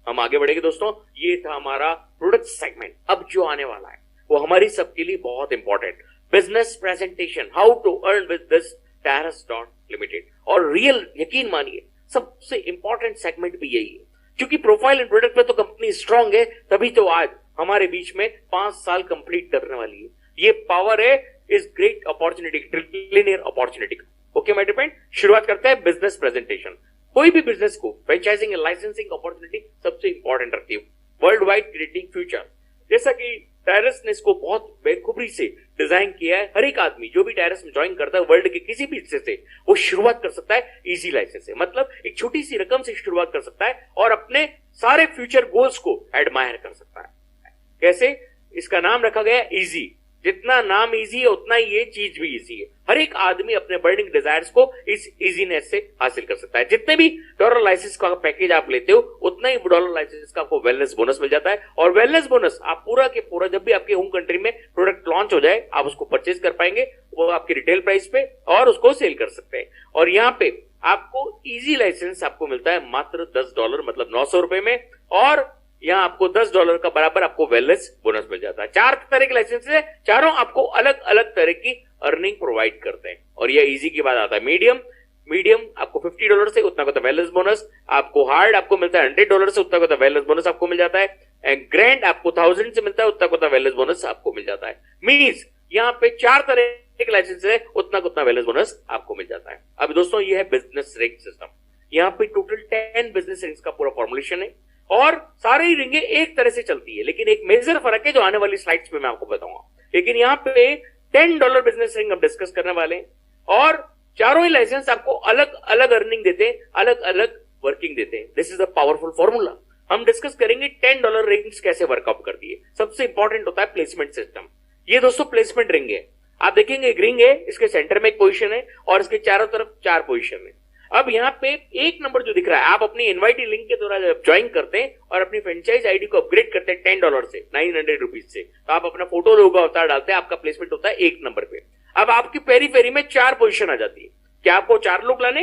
हम आगे बढ़ेंगे दोस्तों। ये था हमारा प्रोडक्ट सेगमेंट। अब जो आने वाला है वो हमारी सबके लिए बहुत important, business presentation, how to earn with this Tyrus dot limited. और रियल यकीन मानिए सबसे इंपॉर्टेंट सेगमेंट भी यही है, क्योंकि प्रोफाइल एंड प्रोडक्ट में तो कंपनी स्ट्रांग है, तभी तो आज हमारे बीच में 5 साल कंप्लीट करने वाली है। ये पावर है इस ग्रेट अपॉर्चुनिटी, ट्रिलियनियर अपॉर्चुनिटी का। ओके माय डियर फ्रेंड, शुरुआत करते हैं बिजनेस प्रेजेंटेशन। कोई भी बिजनेस को फ्रेंचाइजिंग एंड लाइसेंसिंग अपॉर्चुनिटी सबसे इंपॉर्टेंट रखती है, वर्ल्ड वाइड क्रिएटिंग फ्यूचर। जैसा कि टायरस ने इसको बहुत बेखूबी से डिजाइन किया है, हर एक आदमी जो भी टायरस में ज्वाइन करता है वर्ल्ड के किसी भी हिस्से से, वो शुरुआत कर सकता है इजी लाइसेंस से। मतलब एक छोटी सी रकम से शुरुआत कर सकता है और अपने सारे फ्यूचर गोल्स को एडमायर कर सकता है। कैसे? इसका नाम रखा गया इजी। जितना नाम इजी है उतना ही ये चीज भी इजी है। हर एक आदमी अपने बर्निंग डिजायर्स को इस इजीनेस से हासिल कर सकता है। जितने भी डॉलर लाइसेंस का पैकेज आप लेते हो उतना ही डॉलर लाइसेंस का आपको वेलनेस बोनस मिल जाता है। और वेलनेस बोनस आप पूरा के पूरा जब भी आपके होम कंट्री में प्रोडक्ट लॉन्च हो जाए आप उसको परचेज कर पाएंगे, वो आपकी रिटेल प्राइस पे, और उसको सेल कर सकते हैं। और यहाँ पे आपको इजी लाइसेंस आपको मिलता है मात्र $10, मतलब 900 रुपए में, और यहां आपको $10 का बराबर आपको वेलनेस बोनस मिल जाता है। 4 तरह के लाइसेंस है, चारों आपको अलग अलग तरह की अर्निंग प्रोवाइड करते हैं। और यह इजी की बात आता है। मीडियम आपको $50 से उतना का वेलनेस बोनस, आपको हार्ड आपको मिलता है $100 से उतना का वेलनेस बोनस आपको मिल जाता है, एंड ग्रैंड आपको 1000 से मिलता है उतना का वेलनेस बोनस आपको मिल जाता है। मींस यहाँ पे 4 तरह के लाइसेंस है, उतना वेलनेस बोनस आपको मिल जाता है। अब दोस्तों ये है बिजनेस रैंक सिस्टम। यहाँ पे टोटल 10 बिजनेस रैंक्स का पूरा फॉर्मुलेशन है और सारे ही रिंगे एक तरह से चलती है, लेकिन एक मेजर फर्क है जो आने वाली स्लाइड्स में मैं आपको बताऊंगा। लेकिन यहाँ पे $10 बिजनेस रिंग हम डिस्कस करने वाले हैं, और चारों ही लाइसेंस आपको अलग अलग अर्निंग देते हैं, अलग अलग वर्किंग देते हैं। This is a powerful formula. हम डिस्कस करेंगे $10 रिंग्स कैसे वर्कआउट करती है। सबसे इंपॉर्टेंट होता है प्लेसमेंट सिस्टम। ये दोस्तों प्लेसमेंट रिंग है। आप देखेंगे एक रिंग है, इसके सेंटर में एक पोजीशन है और इसके चारों तरफ 4 पोजीशन है। अब यहाँ पे 1 नंबर जो दिख रहा है, आप अपनी इनवाइटी लिंक के द्वारा जब ज्वाइन करते हैं और अपनी फ्रेंचाइज आईडी को अपग्रेड करते हैं $10 से ₹900 से, तो आप अपना फोटो लोगो अवतार डालते हैं, आपका प्लेसमेंट होता है 1 नंबर पे। अब आपकी पेरीफेरी में 4 पोजीशन आ जाती है। क्या आपको 4 लोग लाने?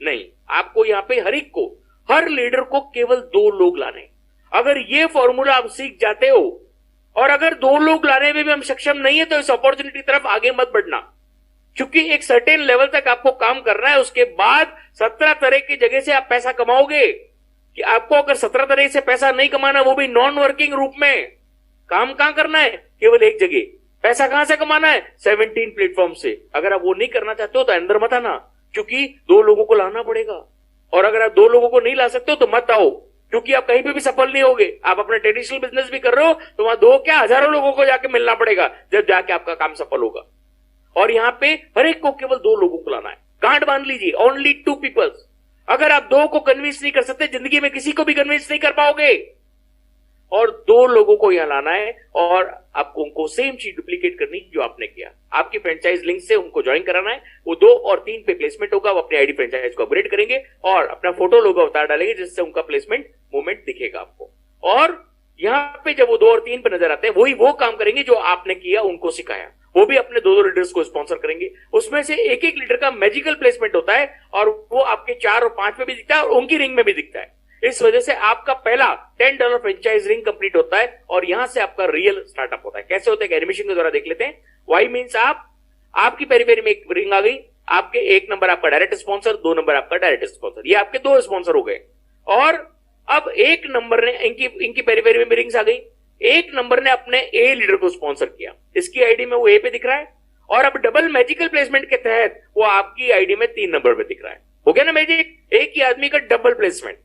नहीं, आपको यहाँ पे हर लीडर को केवल 2 लोग लाने। अगर ये फॉर्मूला आप सीख जाते हो, और अगर 2 लोग लाने में भी हम सक्षम नहीं है, तो इस अपॉर्चुनिटी की तरफ आगे मत बढ़ना, क्योंकि एक सर्टेन लेवल तक आपको काम करना है। उसके बाद 17 तरह की जगह से आप पैसा कमाओगे। कि आपको अगर 17 तरह से पैसा नहीं कमाना, वो भी नॉन वर्किंग रूप में, काम कहां करना है? केवल एक जगह। पैसा कहां से कमाना है? 17 प्लेटफॉर्म से। अगर आप वो नहीं करना चाहते हो तो अंदर मत आना, क्योंकि 2 लोगों को लाना पड़ेगा। और अगर आप 2 लोगों को नहीं ला सकते हो तो मत आओ, क्योंकि आप कहीं पे भी सफल नहीं होगे। आप अपना ट्रेडिशनल बिजनेस भी कर रहे हो तो वहां 2 क्या हजारों लोगों को जाके मिलना पड़ेगा, जब जाके आपका काम सफल होगा। और यहाँ पे हर एक को केवल 2 लोगों को लाना है। गांठ बांध लीजिए, ओनली 2 पीपल्स। अगर आप 2 को कन्विंस नहीं कर सकते, जिंदगी में किसी को भी कन्विंस नहीं कर पाओगे। और 2 लोगों को यहां लाना है और आपको उनको सेम चीज डुप्लीकेट करनी जो आपने किया। आपकी फ्रेंचाइज लिंक से उनको ज्वाइन कराना है। वो 2 और 3 पे प्लेसमेंट होगा, वो अपने आईडी फ्रेंचाइज को अपग्रेड करेंगे और अपना फोटो लोगो अवतार डालेंगे, जिससे उनका प्लेसमेंट मूवमेंट दिखेगा आपको। और यहाँ पे जब वो 2 और 3 पे नजर आते हैं, वही वो काम करेंगे जो आपने किया, उनको सिखाया। वो भी अपने 2 लीडर्स को स्पॉन्सर करेंगे। उसमें से एक एक लीडर का मैजिकल प्लेसमेंट होता है, और वो आपके 4 और 5 पे भी दिखता है और उनकी रिंग में भी दिखता है। इस वजह से आपका पहला $10 फ्रेंचाइज रिंग कंप्लीट होता है, और यहां से आपका रियल स्टार्टअप होता है। कैसे होता है? एनिमेशन के द्वारा देख लेते हैं। वाई मीन्स आपकी पेरीफेरी में एक रिंग आ गई, आपके 1 नंबर आपका डायरेक्ट स्पॉन्सर, 2 नंबर आपका डायरेक्ट स्पॉन्सर, ये आपके 2 स्पॉन्सर हो गए। और अब 1 नंबर ने इनकी पेरीफेरी में भी रिंग्स आ गई। 1 नंबर ने अपने ए लीडर को स्पॉन्सर किया, इसकी आईडी में वो ए पे दिख रहा है, और अब डबल मैजिकल प्लेसमेंट के तहत वो आपकी आईडी में 3 नंबर पे दिख रहा है। हो गया ना मैजिक? एक ही आदमी का डबल प्लेसमेंट।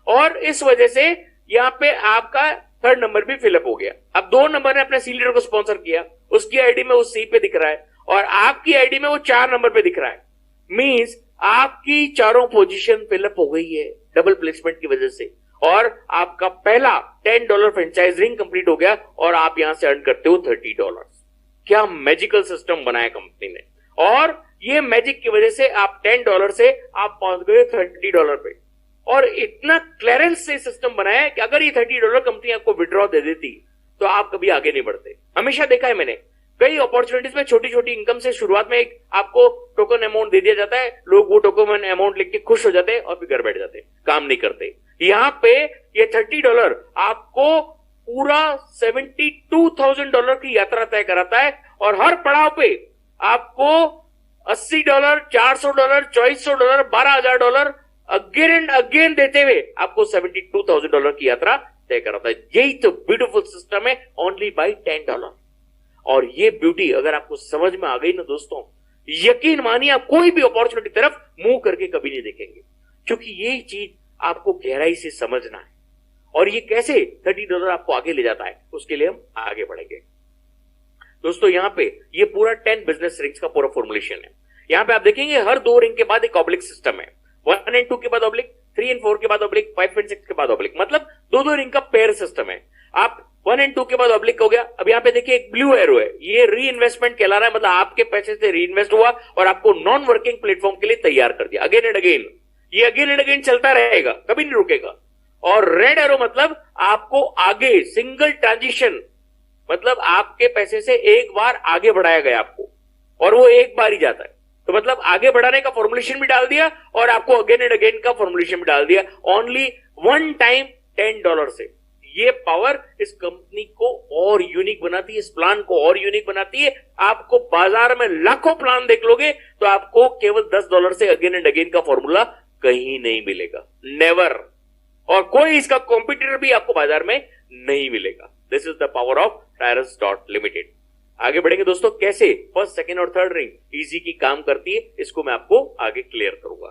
और इस वजह से यहाँ पे आपका 3rd नंबर भी फिलअप हो गया। अब 2 नंबर ने अपने सी लीडर को स्पॉन्सर किया, उसकी आईडी में वो सी पे दिख रहा है, और आपकी आईडी में वो 4 नंबर पे दिख रहा है। मींस आपकी चारों पोजीशन फिलअप हो गई है डबल प्लेसमेंट की वजह से, और आपका पहला $10 फ्रेंचाइज रिंग कंप्लीट हो गया, और आप यहां से अर्न करते हो $30। क्या मैजिकल सिस्टम बनाया कंपनी ने। और ये मैजिक की वजह से आप $10 से आप पहुंच गए $30 पे। और इतना क्लियरेंस से सिस्टम बनाया है कि अगर ये $30 कंपनी आपको विड्रॉ दे देती तो आप कभी आगे नहीं बढ़ते। हमेशा देखा है मैंने, कई अपॉर्चुनिटीज में छोटी छोटी इनकम से शुरुआत में एक आपको टोकन अमाउंट दे दिया जाता है, लोग वो टोकन अमाउंट लेके खुश हो जाते हैं और फिर घर बैठ जाते हैं, काम नहीं करते। यहाँ पे ये $30 आपको पूरा $72,000 की यात्रा तय कराता है, और हर पड़ाव पे आपको $80, $400, $2400, $12,000 अगेन एंड अगेन देते हुए आपको $72,000 की यात्रा तय कराता है। यही तो ब्यूटीफुल सिस्टम है, ओनली बाई $10। और ये ब्यूटी अगर आपको समझ में आ गई ना दोस्तों, यकीन मानिए आप कोई भी अपॉर्चुनिटी तरफ मुंह करके कभी नहीं देखेंगे, क्योंकि ये चीज आपको गहराई से समझना है। और ये कैसे $30 आपको आगे ले जाता है, उसके लिए हम आगे बढ़ेंगे। दोस्तों यहां पे ये पूरा 10 बिजनेस रिंग्स का पूरा फॉर्मुलेशन है। यहां पे आप देखेंगे हर 2 रिंग के बाद एक ऑब्लिक सिस्टम है, 1 और 2 के बाद ऑब्लिक, 3 और 4 के बाद ऑब्लिक, 5 और 6 के बाद ऑब्लिक, मतलब 2 रिंग का पेयर सिस्टम है। आप 1 और 2 के बाद ऑब्लिक हो गया। अब यहां पे देखिए एक ब्लू एरो है, ये री इन्वेस्टमेंट कहला रहा है, मतलब आपके पैसे से री इन्वेस्ट हुआ और आपको नॉन वर्किंग प्लेटफॉर्म के लिए तैयार कर दिया। अगेन एंड अगेन ये अगेन एंड अगेन चलता रहेगा, कभी नहीं रुकेगा। और रेड एरो मतलब आपको आगे सिंगल ट्रांजिशन, मतलब आपके पैसे से एक बार आगे बढ़ाया गया आपको, और वो एक बार ही जाता है। तो मतलब आगे बढ़ाने का फॉर्मुलेशन भी डाल दिया और आपको अगेन एंड अगेन का फॉर्मुलेशन भी डाल दिया, ओनली 1 टाइम $10 से। ये पावर इस कंपनी को और यूनिक बनाती है, इस प्लान को और यूनिक बनाती है। आपको बाजार में लाखों प्लान देख लोगे तो आपको केवल $10 से अगेन एंड अगेन का फॉर्मूला कहीं नहीं मिलेगा, नेवर। और कोई इसका कॉम्पिटिटर भी आपको बाजार में नहीं मिलेगा। This is the power of Tyrus.Limited। आगे बढ़ेंगे दोस्तों, कैसे फर्स्ट, सेकंड और थर्ड रिंग इजी की काम करती है, इसको मैं आपको आगे क्लियर करूंगा।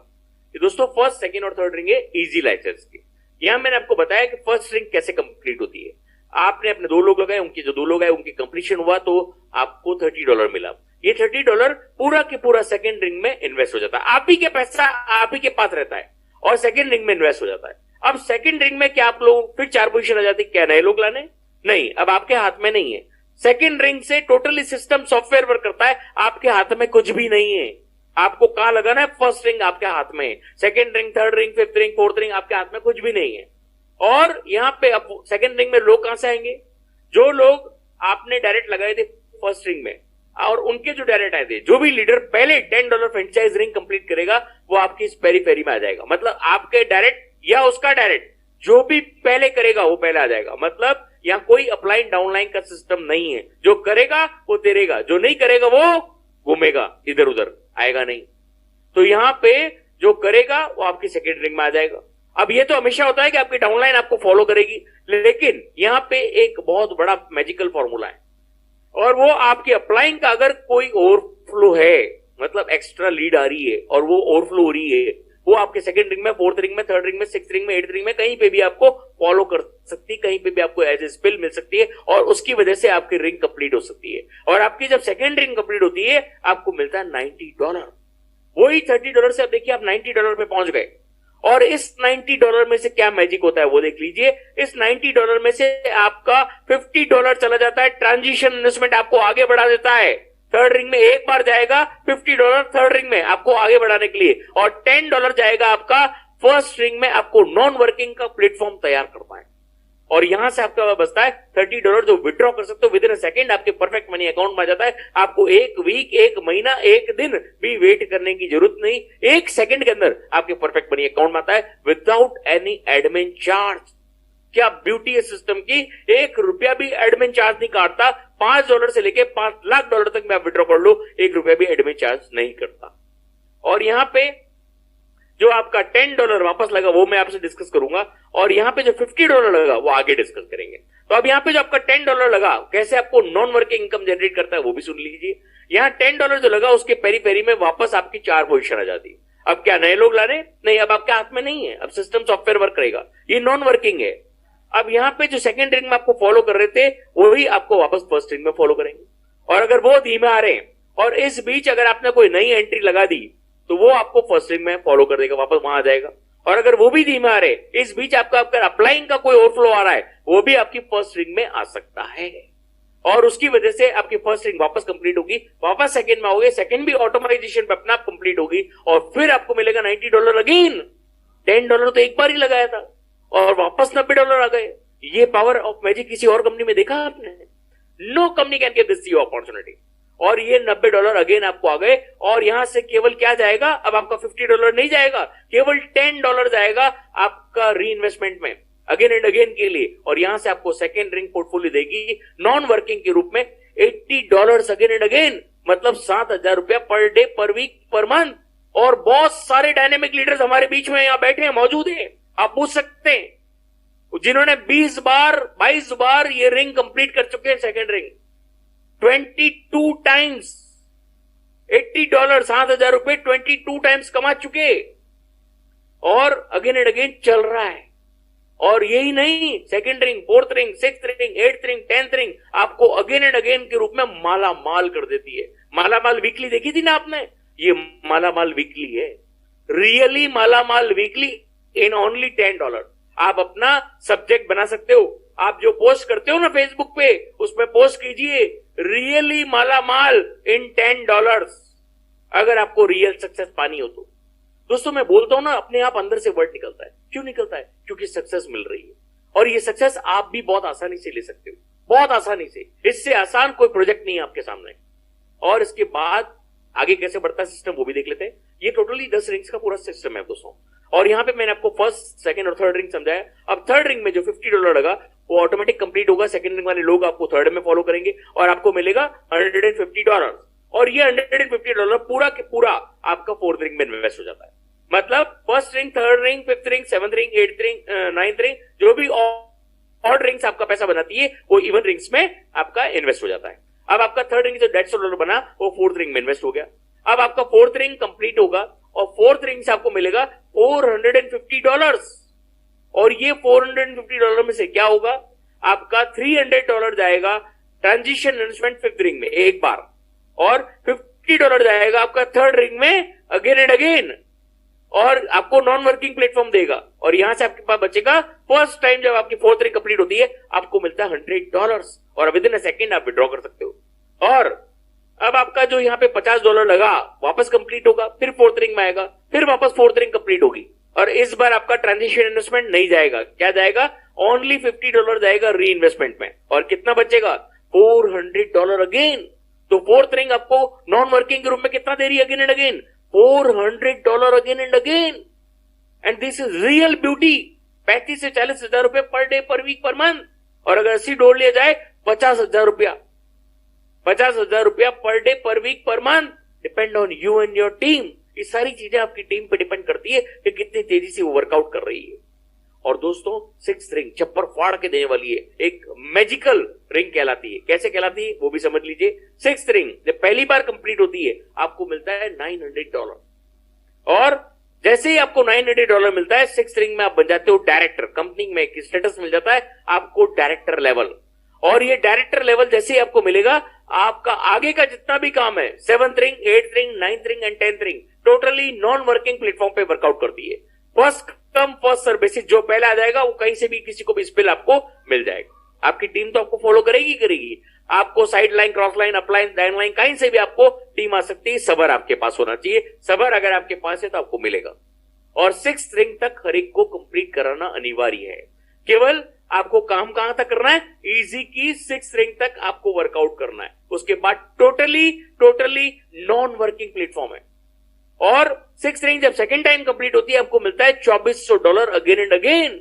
दोस्तों फर्स्ट, सेकंड और थर्ड रिंग है इजी लाइसेंस की। यहां मैंने आपको बताया कि फर्स्ट रिंग कैसे कंप्लीट होती है। आपने अपने 2 लोग लगाए, उनके जो 2 लोग आए उनकी कंप्लीशन हुआ तो आपको $30 मिला। ये $30 पूरा के पूरा सेकंड रिंग में इन्वेस्ट हो जाता है, आप ही के पैसा आप ही के पास रहता है और सेकंड रिंग में इन्वेस्ट हो जाता है। अब सेकंड रिंग में क्या आप लोग फिर 4 पोजीशन आ जाती, क्या नए लोग लाने? नहीं, अब आपके हाथ में नहीं है। सेकंड रिंग से टोटली सिस्टम सॉफ्टवेयर वर्क करता है, आपके हाथ में कुछ भी नहीं है। आपको कहां लगाना है? फर्स्ट रिंग आपके हाथ में है, second ring, third ring, fifth ring, fourth ring आपके हाथ में कुछ भी नहीं है। और यहां पे अब सेकंड रिंग में लोग कहां से आएंगे? जो लोग आपने डायरेक्ट लगाए थे फर्स्ट रिंग में और उनके जो डायरेक्ट आए थे, जो भी लीडर पहले $10 फ्रेंचाइज रिंग कंप्लीट करेगा वो आपकी इस पेरीफेरी में आ जाएगा। मतलब आपके डायरेक्ट या उसका डायरेक्ट जो भी पहले करेगा वो पहले आ जाएगा। मतलब यहां कोई अपलाइन डाउनलाइन का सिस्टम नहीं है, जो करेगा वो तेरेगा, जो नहीं करेगा वो घूमेगा, इधर उधर आएगा नहीं। तो यहां पे जो करेगा वो आपकी सेकंड रिंग में आ जाएगा। अब ये तो हमेशा होता है कि आपकी डाउनलाइन आपको फॉलो करेगी, लेकिन यहां पे एक बहुत बड़ा मैजिकल फॉर्मूला है, और वो आपके अप्लाइंग का अगर कोई ओवरफ्लो है, मतलब एक्स्ट्रा लीड आ रही है और वो ओवरफ्लो हो रही है, वो आपके सेकंड रिंग में, फोर्थ रिंग में, थर्ड रिंग में, सिक्स्थ रिंग में, एट्थ रिंग में कहीं पे भी आपको फॉलो कर सकती है, कहीं पे भी आपको एज ए स्पिल मिल सकती है और उसकी वजह से आपकी रिंग कंप्लीट हो सकती है। और आपकी जब सेकंड रिंग कंप्लीट होती है आपको मिलता है $90। वही $30 से अब देखिए आप $90 पे पहुंच गए। और इस $90 में से क्या मैजिक होता है वो देख लीजिए। इस $90 में से आपका $50 चला जाता है ट्रांजिशन इन्वेस्टमेंट, आपको आगे बढ़ा देता है। थर्ड रिंग में एक बार जाएगा $50 थर्ड रिंग में आपको आगे बढ़ाने के लिए, और $10 जाएगा आपका फर्स्ट रिंग में, आपको नॉन वर्किंग का प्लेटफॉर्म तैयार करता है। और यहां से आपका बचता है $30 जो विड्रॉ कर सकते हो विद इन अ सेकंड, आपके परफेक्ट मनी अकाउंट में आ जाता है। आपको एक वीक, एक महीना, एक दिन भी वेट करने की जरूरत नहीं, 1 सेकंड के अंदर आपके परफेक्ट मनी अकाउंट में आता है विदाउट एनी एडमिन चार्ज। क्या ब्यूटी है सिस्टम की, ₹1 भी एडमिन चार्ज नहीं काटता। $5 से लेके $5 लाख तक में आप विड्रॉ कर लो, ₹1 भी एडमिन चार्ज नहीं करता। और यहां पे जो आपका $10 वापस लगा वो मैं आपसे डिस्कस करूंगा, और यहां पे जो $50 लगा वो आगे डिस्कस करेंगे। तो अब यहां पे जो आपका $10 लगा कैसे आपको नॉन वर्किंग इनकम जनरेट करता है वो भी सुन लीजिए। यहां $10 जो लगा उसके पेरी पेरी में वापस आपकी 4 पोजीशन आ जाती है। अब क्या नए लोग लाने? नहीं, अब आपके हाथ में नहीं है, अब सिस्टम सॉफ्टवेयर वर्क करेगा, ये नॉन वर्किंग है। अब यहां पे जो सेकंड रिंग में आपको फॉलो कर रहे थे वही आपको वापस फर्स्ट रिंग में फॉलो करेंगे। और अगर वो धीमे आ रहे हैं और इस बीच अगर आपने कोई नई एंट्री लगा दी तो वो आपको फर्स्ट रिंग में फॉलो कर देगा, वापस वहां आ जाएगा। और अगर वो भी धीमे आ रहे, इस बीच आपका अगर अप्लाइंग का कोई ओवरफ्लो आ रहा है, वो भी आपकी फर्स्ट रिंग में आ सकता है। और उसकी वजह से आपकी फर्स्ट रिंग वापस कंप्लीट होगी, वापस सेकंड में आओगे, सेकंड भी ऑटोमाइजेशन पे अपना आप कंप्लीट होगी, और फिर आपको मिलेगा $90 अगेन। $10 तो एक बार ही लगाया था और वापस $90 आ गए। ये पावर ऑफ मैजिक किसी और कंपनी में देखा आपने? No company can give this opportunity. और ये $90 अगेन आपको आ गए, और यहां से केवल क्या जाएगा, अब आपका $50 नहीं जाएगा, केवल $10 जाएगा आपका री इन्वेस्टमेंट में अगेन एंड अगेन के लिए। और यहां से आपको सेकेंड रिंग पोर्टफोलियो देगी नॉन वर्किंग के रूप में $80 अगेन एंड अगेन, मतलब ₹7,000 per day, per week, per month. और बहुत सारे डायनेमिक लीडर्स हमारे बीच में यहां बैठे हैं, मौजूद हैं, आप पूछ सकते हैं, जिन्होंने 20 बार 22 बार ये रिंग कंप्लीट कर चुके हैं, सेकेंड रिंग 22 टाइम्स, $80 ₹7,000 22 टाइम्स कमा चुके, और अगेन एंड अगेन चल रहा है। और यही नहीं, second ring, fourth ring, sixth ring, eighth ring, 10th ring आपको अगेन एंड अगेन के रूप में माला माल कर देती है। माला माल वीकली देखी थी ना आपने, ये माला माल वीकली है, really Mala mall weekly in only $10। आप अपना सब्जेक्ट बना सकते हो, आप जो पोस्ट करते हो ना फेसबुक पे, उसमें पोस्ट कीजिए रियली माला माल इन $10, अगर आपको रियल सक्सेस पानी हो तो। दोस्तों मैं बोलता हूं ना, अपने आप अंदर से वर्ड निकलता है। क्यों निकलता है? क्योंकि सक्सेस मिल रही है, और ये सक्सेस आप भी बहुत आसानी से ले सकते हो, बहुत आसानी से। इससे आसान कोई प्रोजेक्ट नहीं है आपके सामने। और इसके बाद आगे कैसे बढ़ता है सिस्टम, वो भी देख लेते हैं। ये टोटली 10 रिंग्स का पूरा सिस्टम है दोस्तों, और यहां पे मैंने आपको फर्स्ट, सेकंड और थर्ड रिंग समझाया। अब थर्ड रिंग में जो $50 लगा वो ऑटोमेटिक कंप्लीट होगा, सेकंड रिंग वाले लोग आपको थर्ड में फॉलो करेंगे, और आपको मिलेगा $150। और ये $150 पूरा के पूरा आपका फोर्थ रिंग में इन्वेस्ट हो जाता है। मतलब first ring, third ring, fifth ring, seventh ring, eighth ring, ninth ring, जो भी ऑड रिंग्स आपका पैसा बनाती है वो इवन रिंग्स में आपका इन्वेस्ट हो जाता है। अब आपका थर्ड रिंग जो $150 बना वो फोर्थ रिंग में इन्वेस्ट हो गया। अब आपका फोर्थ रिंग कंप्लीट होगा, और फोर्थ रिंग से आपको मिलेगा $450। और ये $450 में से क्या होगा, आपका $300 जाएगा ट्रांजिशन इन्वेस्टमेंट फिफ्थ रिंग में एक बार, और $50 जाएगा आपका थर्ड रिंग में अगेन एंड अगेन, और आपको नॉन वर्किंग प्लेटफॉर्म देगा। और यहां से आपके पास बचेगा, फर्स्ट टाइम जब आपकी फोर्थ रिंग कंप्लीट होती है आपको मिलता है $100, और विद इन अ सेकेंड आप विड्रॉ कर सकते हो। और अब आपका जो यहाँ पे $50 लगा वापस कंप्लीट होगा, फिर फोर्थ रिंग में आएगा, फिर वापस फोर्थ रिंग कंप्लीट होगी, और इस बार आपका ट्रांजिशन इन्वेस्टमेंट नहीं जाएगा। क्या जाएगा? ओनली $50 जाएगा री इन्वेस्टमेंट में, और कितना बचेगा? $400 अगेन। तो फोर्थ रिंग आपको नॉन वर्किंग के रूप में कितना दे रही है again and again? $400 again and again. And this is real beauty. 35 से 40 हजार रुपए per day, per week, per month. और अगर 80 डोल लिया जाए 50,000 ₹50,000 per day, per week, per month. Depend on you and your team. ये सारी चीजें आपकी टीम पे डिपेंड करती है कि कितनी तेजी से वो वर्कआउट कर रही है। और दोस्तों सिक्स्थ रिंग चप्पर फाड़ के देने वाली है, एक मैजिकल रिंग कहलाती है। कैसे कहलाती है वो भी समझ लीजिए। सिक्स्थ रिंग जब पहली बार कंप्लीट होती है आपको मिलता है $900, और जैसे ही आपको $900 मिलता है सिक्स्थ रिंग में आप बन जाते हो डायरेक्टर। कंपनी में एक स्टेटस मिल जाता है आपको, डायरेक्टर लेवल। और ये डायरेक्टर लेवल जैसे ही आपको मिलेगा, आपका आगे का जितना भी काम है, 7th ring, 8th ring, 9th ring and 10th ring, totally non working platform पे वर्कआउट करती है। First come first serve basis, जो पहले आ जाएगा वो कहीं से भी किसी को भी स्पिल आपको मिल जाएगा। आपकी टीम तो आपको फॉलो करेगी। आपको side line, cross line, upline, down line, कहीं से भी आपको टीम आ सकती है। सबर आपके पास होना चाहिए। सबर अगर आपके पास है तो आपको मिलेगा। और 6th रिंग तक हर एक को कंप्लीट कराना अनिवार्य है। केवल आपको काम कहां तक करना है? इजी की 6th रिंग तक आपको वर्कआउट करना है। उसके बाद टोटली नॉन वर्किंग प्लेटफॉर्म है। और 6th रिंग जब सेकेंड टाइम कंप्लीट होती है आपको मिलता है $2,400 again and again.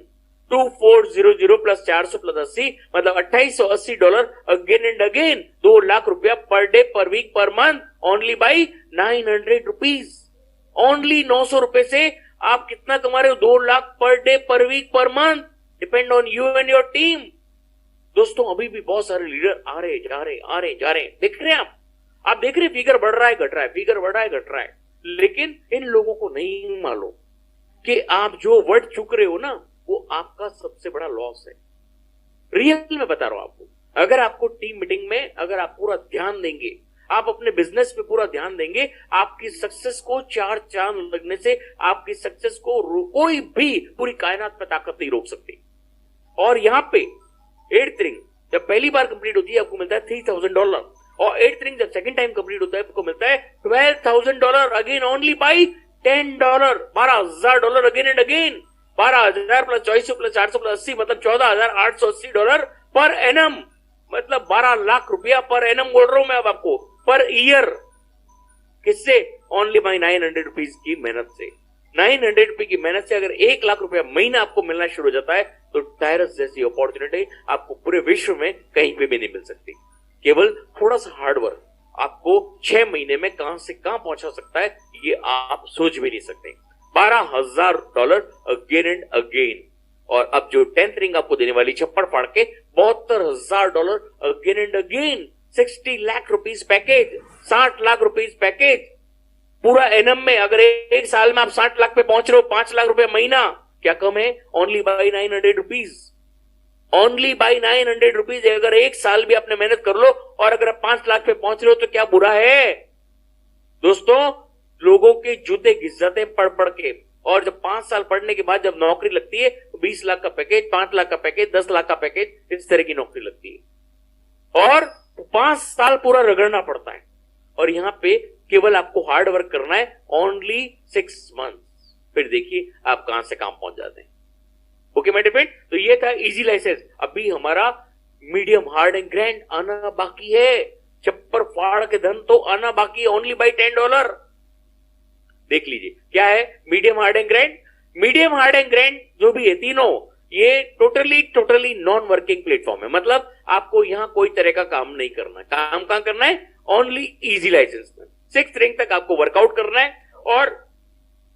2400 plus 400 plus 80 मतलब $2,880 अगेन एंड अगेन। 2 लाख रुपया per day, per week, per month, only by ₹900। Only 900 रुपए से आप कितना कमा रहे हो? 2 lakh per day, per week, per month. Depend on you and your team. दोस्तों अभी भी बहुत सारे लीडर आ रहे जा रहे हैं। देख रहे हैं आप देख रहे फिगर बढ़ रहा है, घट रहा है, फिगर बढ़ रहा है, घट रहा है। लेकिन इन लोगों को नहीं मालूम कि आप जो वर्ड चुक रहे हो ना, वो आपका सबसे बड़ा लॉस है। रियल में बता रहा हूं आपको। अगर आपको टीम मीटिंग में अगर आप पूरा ध्यान देंगे, आप अपने बिजनेस पे पूरा ध्यान देंगे, आपकी सक्सेस को 4 चांद लगने से आपकी सक्सेस को कोई भी पूरी कायनात पे ताकत नहीं रोक सकती। और यहां पे 8th रिंग जब पहली बार कंप्लीट होती है आपको मिलता है $3,000, और 8th रिंग जब सेकंड टाइम कंप्लीट होता है आपको मिलता है $12,000 again only by $10। $12,000 again and again. 12,000 plus 2400 plus 400 plus 80 मतलब $14,880 पर एनम। मतलब 12 लाख रुपया पर एनम बोल रहा हूं मैं अब आपको, पर ईयर। किससे? ओनली बाई 900 रुपीज की मेहनत से। 900 रुपए की मेहनत से अगर 1 लाख रुपया महीना आपको मिलना शुरू हो जाता है, तो टायरस जैसी अपॉर्चुनिटी आपको पूरे विश्व में कहीं पे भी नहीं मिल सकती। केवल थोड़ा सा हार्डवर्क आपको 6 महीने में कहां से कहां पहुंचा सकता है, ये आप सोच भी नहीं सकते। $12,000 अगेन एंड अगेन। और अब जो 10th रिंग आपको देने वाली छप्पड़ फाड़ के $72,000 again and again. 60 lakh rupees package, 60 lakh rupees package पूरा एनम में। अगर एक साल में आप 60 लाख पे पहुंच रहे हो, 5 लाख रुपए महीना, क्या कम है? Only by 900 rupees. Only by 900 rupees. अगर एक साल भी आपने मेहनत कर लो और अगर आप 5 लाख पे पहुंच रहे हो तो क्या बुरा है? दोस्तों, लोगों के जूते घिस जाते हैं पढ़ पढ़ के, और जब 5 साल पढ़ने के बाद जब नौकरी लगती है तो 20 लाख का पैकेज, 5 लाख का पैकेज, 10 लाख का पैकेज, इस तरह की नौकरी लगती है और 5 साल पूरा रगड़ना पड़ता है। और यहां पे केवल आपको हार्ड वर्क करना है, ओनली 6 मंथ्स। फिर देखिए आप कहां से काम पहुंच जाते हैं। ओके माय डियर फ्रेंड, तो ये था इजी लाइसेंस। अभी हमारा मीडियम हार्ड एंड ग्रैंड आना बाकी है। छप्पर फाड़ के धन तो आना बाकी है, ओनली बाई $10। देख लीजिए क्या है medium hard and grand. Medium hard and grand जो भी है तीनों, ये टोटली नॉन वर्किंग प्लेटफॉर्म है। मतलब आपको यहां कोई तरह का काम नहीं करना है। काम कहां करना है? ओनली इजी लाइसेंस में। 6th रैंक तक आपको वर्कआउट करना है और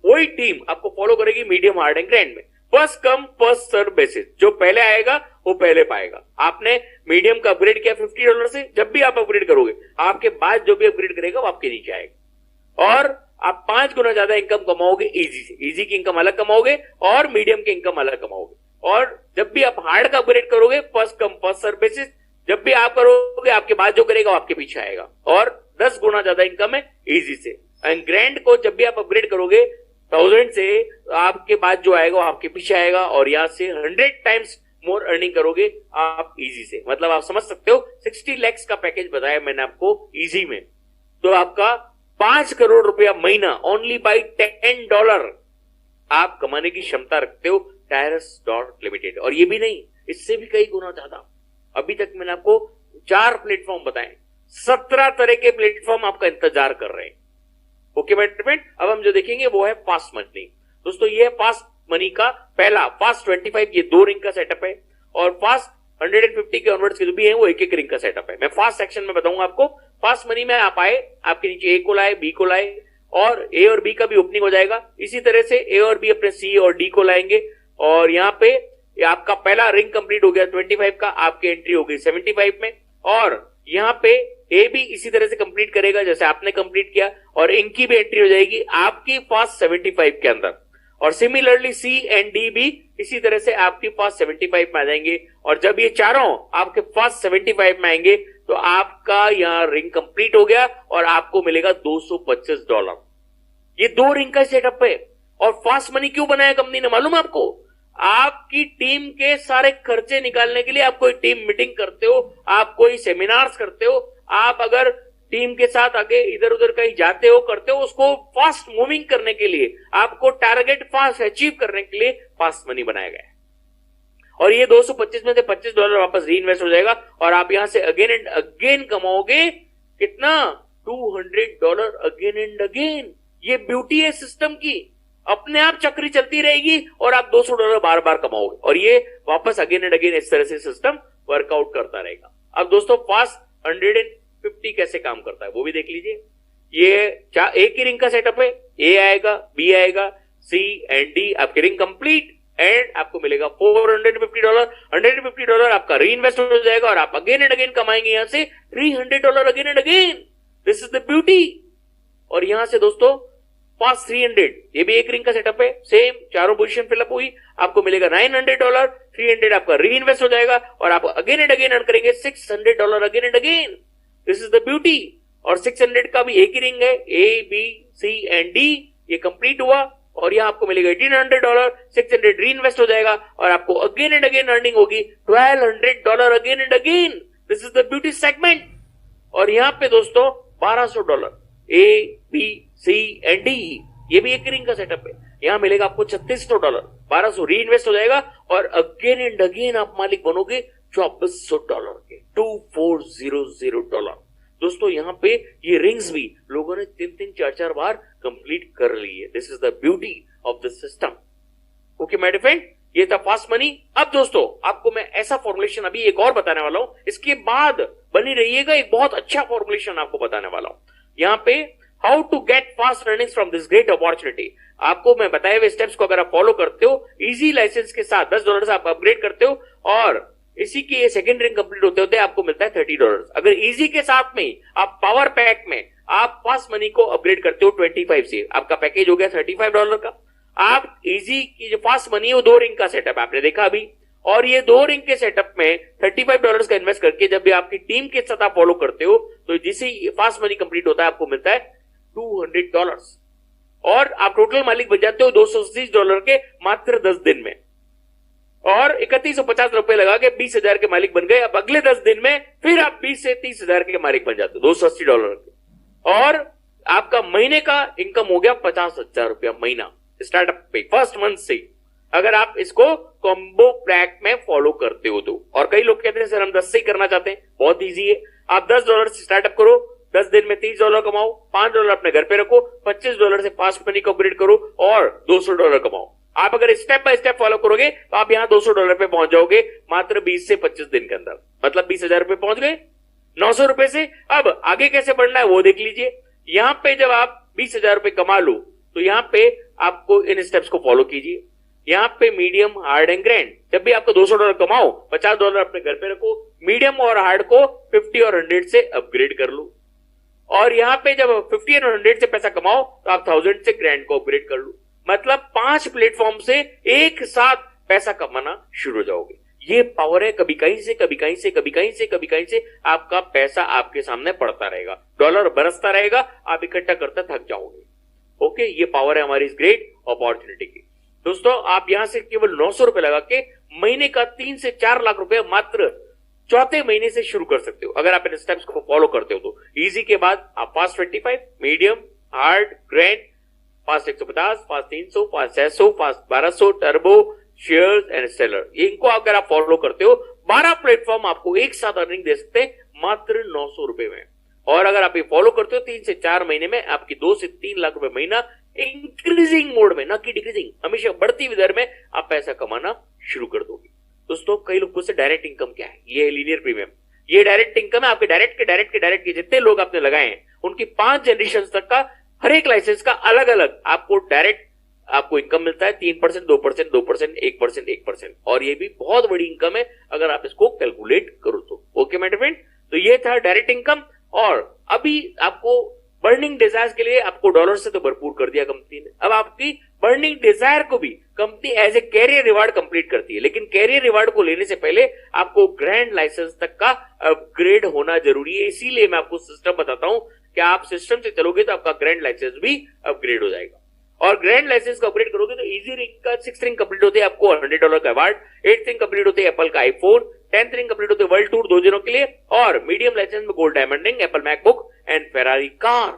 वही टीम आपको फॉलो करेगी मीडियम हार्ड एंड ग्रैंड में। First come first serve basis, जो पहले आएगा वो पहले पाएगा। आपने मीडियम का अपग्रेड किया $50 से, जब भी आप अपग्रेड करोगे आपके बाद जो भी अपग्रेड करेगा वो आपके नीचे आएगा। और आप 5 गुना ज्यादा इनकम कमाओगे इजी से। इजी की इनकम अलग कमाओगे और मीडियम की इनकम अलग कमाओगे। और जब भी आप हार्ड का अपग्रेड करोगे, first come first serve basis, जब भी आप करोगे आपके बाद जो करेगा वो आपके पीछे आएगा। और 10 गुना ज्यादा इनकम है इजी से। एंड ग्रैंड को जब भी आप अपग्रेड करोगे 1000 से, तो आपके बाद जो आएगा वो आपके पीछे आएगा। और यहां से 100 टाइम्स मोर अर्निंग करोगे आप इजी से। मतलब आप समझ सकते हो 60 lakhs का पैकेज बताया मैंने आपको इजी में, तो आपका 5 करोड़ रुपया महीना ओनली बाई $10 आप कमाने की क्षमता रखते हो टायरस डॉट लिमिटेड। और ये भी नहीं, इससे भी कई गुना ज्यादा। अभी तक मैंने आपको 4 प्लेटफॉर्म बताए, 17 तरह के प्लेटफॉर्म आपका इंतजार कर रहे हैं। ओके माय फ्रेंड, अब हम जो देखेंगे वो है फास्ट मनी। दोस्तों ये है फास्ट मनी का पहला फास्ट 25, ये 2 रिंग का सेटअप है। और फास्ट 150 के ऑनवर्ड्स के जो भी है वो 1-1 रिंग का सेटअप है। मैं फास्ट सेक्शन में बताऊंगा आपको। फास्ट मनी में आप आए, आपके नीचे ए को लाए, बी को लाए, और ए और बी का भी ओपनिंग हो जाएगा। इसी तरह से ए और बी अपने सी और डी को लाएंगे। और यहाँ पे आपका पहला रिंग कंप्लीट हो गया 25 का, आपकी एंट्री हो गई 75 में। और यहाँ पे ए भी इसी तरह से कंप्लीट करेगा जैसे आपने कंप्लीट किया, और इनकी भी एंट्री हो जाएगी आपकी फास्ट 75 के अंदर। और सिमिलरली सी एंड डी भी इसी तरह से आपकी फास्ट 75 में आ जाएंगे। और जब ये चारों आपके फास्ट 75 में आएंगे तो आपका यहाँ रिंग कंप्लीट हो गया और आपको मिलेगा $225। ये 2 रिंग का सेटअप है। और फास्ट मनी क्यों बनाया कंपनी ने मालूम है आपको? आपकी टीम के सारे खर्चे निकालने के लिए आप कोई टीम मीटिंग करते हो, आप कोई सेमिनार्स करते हो, आप अगर टीम के साथ आगे इधर उधर कहीं जाते हो करते हो, उसको फास्ट मूविंग करने के लिए, आपको टारगेट फास्ट अचीव करने के लिए फास्ट मनी बनाया गया है। और ये 225 में से $25 वापस री इन्वेस्ट हो जाएगा और आप यहां से अगेन एंड अगेन कमाओगे कितना? $200 अगेन एंड अगेन। ये ब्यूटी है सिस्टम की, अपने आप चक्री चलती रहेगी और आप $200 बार बार कमाओगे और ये वापस अगेन एंड अगेन इस तरह से सिस्टम वर्कआउट करता रहेगा। अब दोस्तों फास्ट 150 कैसे काम करता है वो भी देख लीजिए। ये एक ही रिंग का सेटअप है, ए आएगा, बी आएगा, सी एंड डी, आपकी रिंग कंप्लीट एंड आपको मिलेगा $450। $150 आपका री इन्वेस्ट हो जाएगा और आप अगेन एंड अगेन कमाएंगे यहां से $300 again and again. This is the beauty. और यहां से दोस्तों फास्ट 300, ये भी एक रिंग का सेटअप है, सेम चारों पोजीशन फिलअप हुई, आपको मिलेगा $900। 300 आपका री इन्वेस्ट हो जाएगा और आप अगेन एंड अगेन अर्न करेंगे $600 again and again. This is the beauty. और 600 का भी एक ही रिंग है, A B C and D, ये कंप्लीट हुआ और यहां आपको मिलेगा $1800। 600 री इन्वेस्ट हो जाएगा और आपको अगेन एंड अगेन अर्निंग होगी $1200 again and again. This is the beauty segment. और यहां पे दोस्तों $1200, A B C and D, ये भी एक रिंग का सेटअप है, यहां मिलेगा आपको $3600। 1200 री इन्वेस्ट हो जाएगा और अगेन एंड अगेन आप मालिक बनोगे $2400 के, $2400। दोस्तों यहाँ पे ये रिंग्स भी लोगों ने 3-3, 4-4 बार कंप्लीट कर ली है। This is the beauty of the system. Okay my dear friend, ये था फास्ट मनी। अब दोस्तों आपको मैं ऐसा फॉर्मुलेशन अभी एक और बताने वाला हूं, इसके बाद बनी रहिएगा, एक बहुत अच्छा फॉर्मुलेशन आपको बताने वाला हूं। यहाँ पे how to get fast earnings from this great opportunity, आपको मैं बताए हुए स्टेप्स को अगर आप फॉलो करते हो, इजी लाइसेंस के साथ $10 से आप अपग्रेड करते हो और इसी की सेकंड रिंग कंप्लीट होते होते आपको मिलता है $30। अगर इजी के साथ में आप पावर पैक में आप फास्ट मनी को अपग्रेड करते हो 25 से, आपका पैकेज हो गया $35 का। आप इजी की जो फास्ट मनी है वो 2 रिंग का सेटअप आपने देखा अभी, और ये 2 रिंग के सेटअप में $35 का इन्वेस्ट करके जब भी आपकी टीम के साथ आप फॉलो करते हो तो जिसे फास्ट मनी कंप्लीट होता है आपको मिलता है $200 और आप टोटल मालिक बन जाते हो $280 के मात्र 10 दिन में, और 3150 रुपए लगा के 20,000 के मालिक बन गए। अब अगले 10 दिन में फिर आप 20 से 30,000 के मालिक बन जाते हो $280 के, और आपका महीने का इनकम हो गया $50,000 महीना स्टार्टअप पे फर्स्ट मंथ से, अगर आप इसको कॉम्बो पैक में फॉलो करते हो तो। और कई लोग कहते हैं सर हम 10 से ही करना चाहते हैं, बहुत ईजी है। आप $10 से स्टार्टअप करो, 10 दिन में $30 कमाओ, $5 अपने घर पे रखो, $25 से फास्ट मनी को अपग्रेड करो और $200 कमाओ। आप अगर स्टेप बाय स्टेप फॉलो करोगे तो आप यहां $200 पे पहुंच जाओगे मात्र 20 से 25 दिन के अंदर, मतलब 20,000 रुपए पहुंच गए $900 से। अब आगे कैसे बढ़ना है वो देख लीजिए। यहां पे जब आप 20,000 रुपए कमा लो तो यहां पे आपको इन स्टेप्स को फॉलो कीजिए। यहां पे मीडियम, हार्ड एंड ग्रैंड, जब भी आपको $200 कमाओ $50 अपने घर पे रखो, मीडियम और हार्ड को 50 और 100 से अपग्रेड कर लो, और यहां पे जब 50 और 100 से पैसा कमाओ तो आप 1000 से ग्रैंड को अपग्रेड कर लो। मतलब 5 प्लेटफॉर्म से एक साथ पैसा कमाना शुरू हो जाओगे। ये पावर है, कभी कहीं से कभी कहीं से कभी कहीं से कभी कहीं से आपका पैसा आपके सामने पड़ता रहेगा, डॉलर बरसता रहेगा, आप इकट्ठा करते थक जाओगे। ओके, ये पावर है हमारी इस ग्रेट अपॉर्चुनिटी की। दोस्तों आप यहां से केवल $900 लगा के महीने का 3 से 4 लाख रुपए मात्र चौथे महीने से शुरू कर सकते हो अगर आप इन स्टेप्स को फॉलो करते हो तो। इजी के बाद आप fast 25, medium, hard, grand, fast 150, fast 300, fast 600, fast 1200, turbo, shares and seller, इनको अगर आप फॉलो करते हो 12 प्लेटफॉर्म आपको एक साथ अर्निंग दे सकते हैं मात्र $900 में। और अगर आप ये फॉलो करते हो 3 से 4 महीने में आपकी 2 से 3 लाख रुपए महीना इंक्रीजिंग मोड में, ना कि डिक्रीजिंग, हमेशा बढ़ती हुई दर में आप पैसा कमाना शुरू कर दोगे। दोस्तों कई लोग पूछते डायरेक्ट इनकम क्या है, ये लीनियर प्रीमियम, ये डायरेक्ट इनकम है। आपके डायरेक्ट के जितने लोग आपने लगाए हैं उनकी 5 जनरेशन तक का हर एक लाइसेंस का अलग अलग आपको डायरेक्ट आपको इनकम मिलता है 3%, 2%, 2%, 1%, 1%, और ये भी बहुत बड़ी इनकम है अगर आप इसको कैलकुलेट करो तो। ओके माय डियर फ्रेंड, तो ये था डायरेक्ट इनकम। और अभी आपको बर्निंग डिजायर के लिए आपको डॉलर से तो भरपूर कर दिया कंपनी ने, अब आपकी बर्निंग डिजायर को भी company as a career reward complete करती है, लेकिन कैरियर रिवार्ड को लेने से पहले आपको ग्रैंड लाइसेंस तक का अपग्रेड होना जरूरी है। इसीलिए मैं आपको सिस्टम बताता हूं कि आप सिस्टम से चलोगे तो आपका ग्रैंड लाइसेंस भी अपग्रेड हो जाएगा। और ग्रैंड लाइसेंस को अपग्रेड करोगे तो इजी रिंग का 6th रिंग कंप्लीट होते हैं आपको $100 का अवार्ड, 8th रिंग कंप्लीट होते हैं एप्पल का आईफोन, 10th रिंग कंप्लीट होते हैं वर्ल्ड टूर 2 दिनों के लिए, और मीडियम लाइसेंस में gold diamond ring, Apple MacBook and Ferrari car,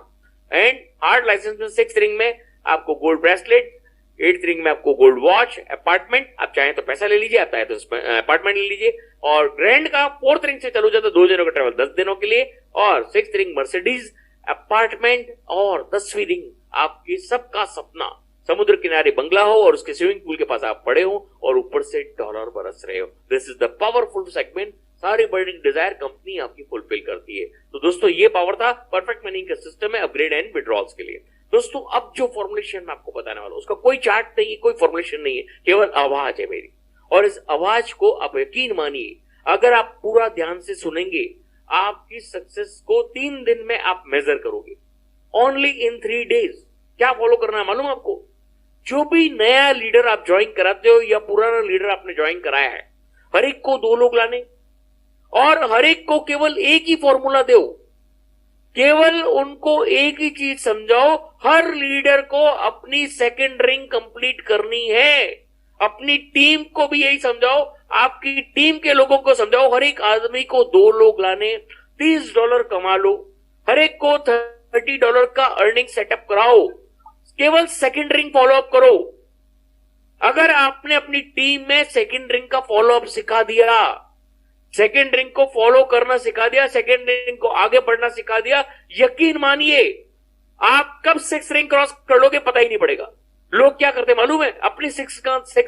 and hard licence में 6th रिंग में आपको गोल्ड ब्रेसलेट, 8th रिंग में आपको गोल्ड वॉच, अपार्टमेंट, आप चाहें तो पैसा ले लीजिए, आप चाहें तो अपार्टमेंट ले लीजिए, और ग्रैंड का 4th रिंग से चलो जाता 2 दिनों का ट्रेवल 10 दिनों के लिए, और 6th रिंग मर्सिडीज, अपार्टमेंट, और 10वीं रिंग आपकी सबका सपना समुद्र किनारे बंगला हो और उसके स्विमिंग पूल के पास आप पड़े हो और ऊपर से डॉलर बरस रहे हो। This is the powerful segment, सारी बर्निंग डिजायर कंपनी आपकी फुलफिल करती है। तो दोस्तों ये पावर था परफेक्ट मनी का सिस्टम है अपग्रेड एंड विड्रॉल्स के लिए। दोस्तों अब जो फॉर्मुलेशन मैं आपको बताने वाला हूं उसका कोई चार्ट नहीं है, कोई फॉर्मुलेशन नहीं है, केवल आवाज है मेरी, और इस आवाज को आप यकीन मानिए अगर आप पूरा ध्यान से सुनेंगे आपकी सक्सेस को 3 दिन में आप मेजर करोगे, ओनली इन 3 डेज। क्या फॉलो करना है मालूम आपको? जो भी नया लीडर आप ज्वाइन कराते हो या पुराना लीडर आपने ज्वाइन कराया है, हर एक को 2 लोग लाने और हर एक को केवल एक ही फॉर्मूला दो, केवल उनको एक ही चीज समझाओ, हर लीडर को अपनी सेकंड रिंग कंप्लीट करनी है। अपनी टीम को भी यही समझाओ, आपकी टीम के लोगों को समझाओ, हर एक आदमी को 2 लोग लाने, $30 कमा लो, हर एक को $30 का अर्निंग सेटअप कराओ, केवल सेकंड रिंग फॉलोअप करो। अगर आपने अपनी टीम में सेकंड रिंग का फॉलोअप सिखा दिया, सेकेंड रिंग को फॉलो करना सिखा दिया, सेकेंड रिंग को आगे बढ़ना सिखा दिया, यकीन मानिए आप कब सिक्स रिंग क्रॉस कर लोगे पता ही नहीं पड़ेगा। लोग क्या करते मालूम है, अपनी सिक्स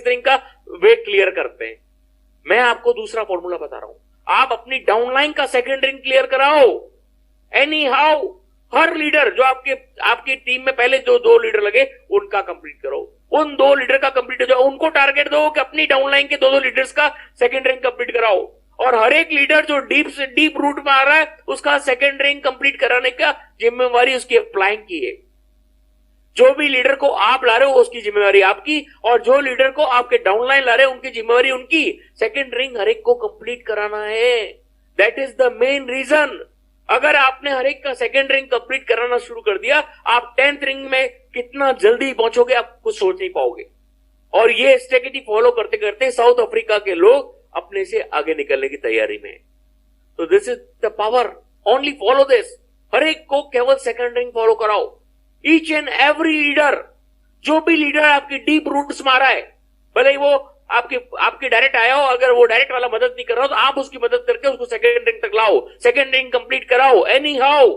रिंग का वे क्लियर करते हैं। मैं आपको दूसरा फॉर्मूला बता रहा हूं, आप अपनी डाउनलाइन का सेकेंड रिंग क्लियर कराओ एनी हाउ। हर लीडर जो आपकी टीम में पहले जो दो लीडर लगे उनका कंप्लीट करो, उन दो लीडर का कंप्लीट हो जाओ, उनको टारगेट दो कि अपनी डाउनलाइन के दो लीडर्स का सेकेंड रिंग कंप्लीट कराओ। और हर एक लीडर जो डीप रूट में आ रहा है उसका सेकेंड रिंग कंप्लीट कराने का जिम्मेवारी उसकी अप्लाइंग की है। जो भी लीडर को आप ला रहे हो उसकी जिम्मेवारी आपकी, और जो लीडर को आपके डाउनलाइन ला रहे हो उनकी जिम्मेवारी उनकी। सेकेंड रिंग हर एक को कंप्लीट कराना है, that is the main reason. अगर आपने हर एक का सेकेंड रिंग कंप्लीट कराना शुरू कर दिया, आप 10th रिंग में कितना जल्दी पहुंचोगे आप कुछ सोच नहीं पाओगे। और ये स्ट्रेटेजी फॉलो करते करते साउथ अफ्रीका के लोग अपने से आगे निकलने की तैयारी में। तो this is the power, only follow this. हर एक को केवल सेकेंड रिंग फॉलो कराओ। ईच एंड एवरी लीडर, जो भी लीडर आपकी डीप रूट्स मारा है, भले ही वो आपके डायरेक्ट आया हो, अगर वो डायरेक्ट वाला मदद नहीं कर रहा हो तो आप उसकी मदद करके उसको सेकेंड रिंग तक लाओ, सेकेंड रिंग कंप्लीट कराओ एनी हाउ।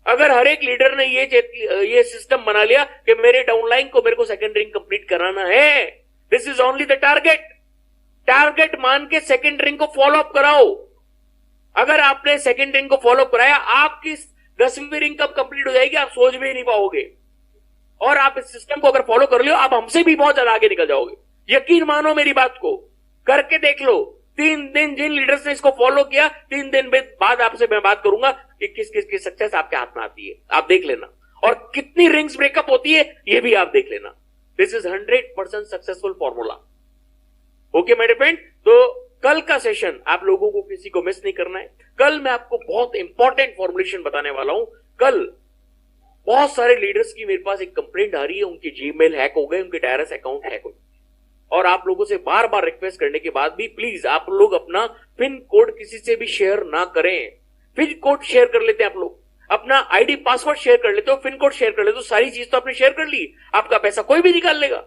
अगर हर एक लीडर ने ये सिस्टम बना लिया कि मेरे डाउनलाइन को मेरे को सेकेंड रिंग कंप्लीट कराना है, this is only the target मान के सेकेंड रिंग को फॉलो अप कराओ। अगर आपने सेकेंड रिंग को फॉलो अप कराया, आपकी 10वीं रिंग कब कंप्लीट हो जाएगी आप सोच भी नहीं पाओगे। और आप इस सिस्टम को अगर फॉलो कर लियो, आप हमसे भी बहुत ज्यादा आगे निकल जाओगे। यकीन मानो मेरी बात को, करके देख लो। 3 दिन जिन लीडर्स ने इसको फॉलो किया, 3 दिन बाद आपसे मैं बात करूंगा कि किस किस की सक्सेस आपके हाथ में आती है, आप देख लेना। और कितनी रिंग्स ब्रेकअप होती है ये भी आप देख लेना। This is 100% successful formula. Okay मेरे फ्रेंड, तो कल का सेशन आप लोगों को किसी को मिस नहीं करना है। कल मैं आपको बहुत इंपॉर्टेंट फॉर्मुलेशन बताने वाला हूं। कल बहुत सारे लीडर्स की मेरे पास एक कंप्लेंट आ रही है, उनके जीमेल हैक हो गए, उनके डायरेक्ट अकाउंट हैक हो गए। और आप लोगों से बार बार रिक्वेस्ट करने के बाद भी प्लीज आप लोग अपना पिन कोड किसी से भी शेयर ना करें। पिन कोड शेयर कर लेते हैं आप लोग, अपना आईडी पासवर्ड शेयर कर लेते हो, पिन कोड शेयर कर लेते हो, सारी चीज तो आपने शेयर कर ली, आपका पैसा कोई भी निकाल लेगा।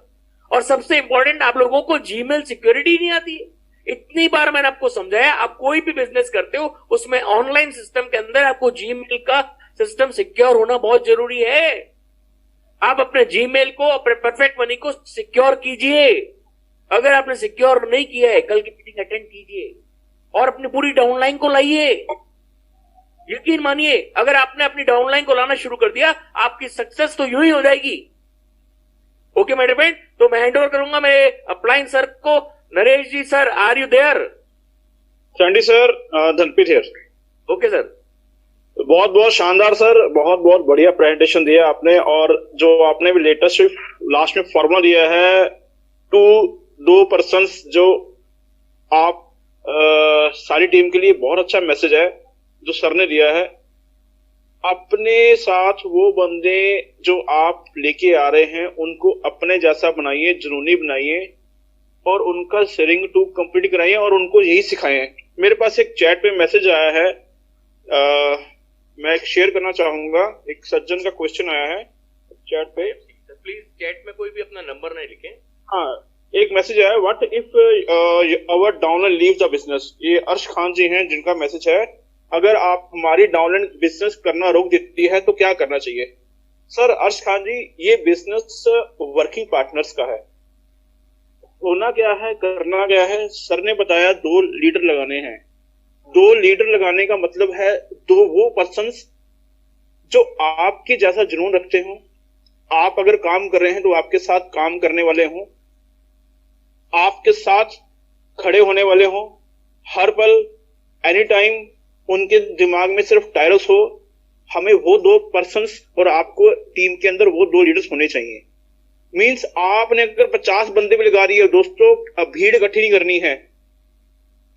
और सबसे इंपॉर्टेंट, आप लोगों को जीमेल सिक्योरिटी नहीं आती है। इतनी बार मैंने आपको समझाया, आप कोई भी बिजनेस करते हो उसमें ऑनलाइन सिस्टम के अंदर आपको जीमेल का सिस्टम सिक्योर होना बहुत जरूरी है। आप अपने जीमेल को, अपने परफेक्ट मनी को सिक्योर कीजिए। अगर आपने सिक्योर नहीं किया है, कल की मीटिंग अटेंड कीजिए और अपनी पूरी डाउनलाइन को लाइए। यकीन मानिए, अगर आपने अपनी डाउनलाइन को लाना शुरू कर दिया, आपकी सक्सेस तो यूं ही हो जाएगी। ओके मेरे फ्रेंड, तो मैं हैंड ओवर करूंगा मेरे अपलाइन सर को। Naresh ji sir, are you there? Chandi sir, Dhanpreet here. Okay sir. बहुत बहुत शानदार सर, बहुत बहुत बढ़िया प्रेजेंटेशन दिया आपने। और जो आपने भी लेटेस्ट लास्ट में फॉर्मूला दिया है, 2 पर्सन्स, जो आप सारी टीम के लिए बहुत अच्छा मैसेज है जो सर ने दिया है। अपने साथ वो बंदे जो आप लेके आ रहे हैं उनको अपने जैसा बनाइए, जुनूनी बनाइए और उनका शेयरिंग टू कंप्लीट कराइए और उनको यही सिखाएं। मेरे पास एक चैट पे मैसेज आया है, मैं शेयर करना चाहूंगा। एक सज्जन का क्वेश्चन आया है चैट पे। प्लीज चैट में कोई भी अपना नंबर नहीं लिखें। हाँ, एक मैसेज आया, what if our downline leave the business. ये अर्श खान जी हैं जिनका मैसेज है, अगर आप हमारी डाउनलाइन बिजनेस करना रोक देती है तो क्या करना चाहिए? सर अर्श खान जी, ये बिजनेस वर्किंग पार्टनर्स का है। होना क्या है, करना क्या है, सर ने बताया 2 लीडर लगाने हैं। 2 लीडर लगाने का मतलब है 2 वो पर्सन्स जो आपके जैसा जुनून रखते हो। आप अगर काम कर रहे हैं तो आपके साथ काम करने वाले हों, आपके साथ खड़े होने वाले हों, हर पल एनी टाइम उनके दिमाग में सिर्फ टायरस हो। हमें वो 2 पर्सन्स और आपको टीम के अंदर वो 2 लीडर्स होने चाहिए। मींस आपने अगर 50 बंदे भी लगा रही है दोस्तों, भीड़ इकट्ठी नहीं करनी है।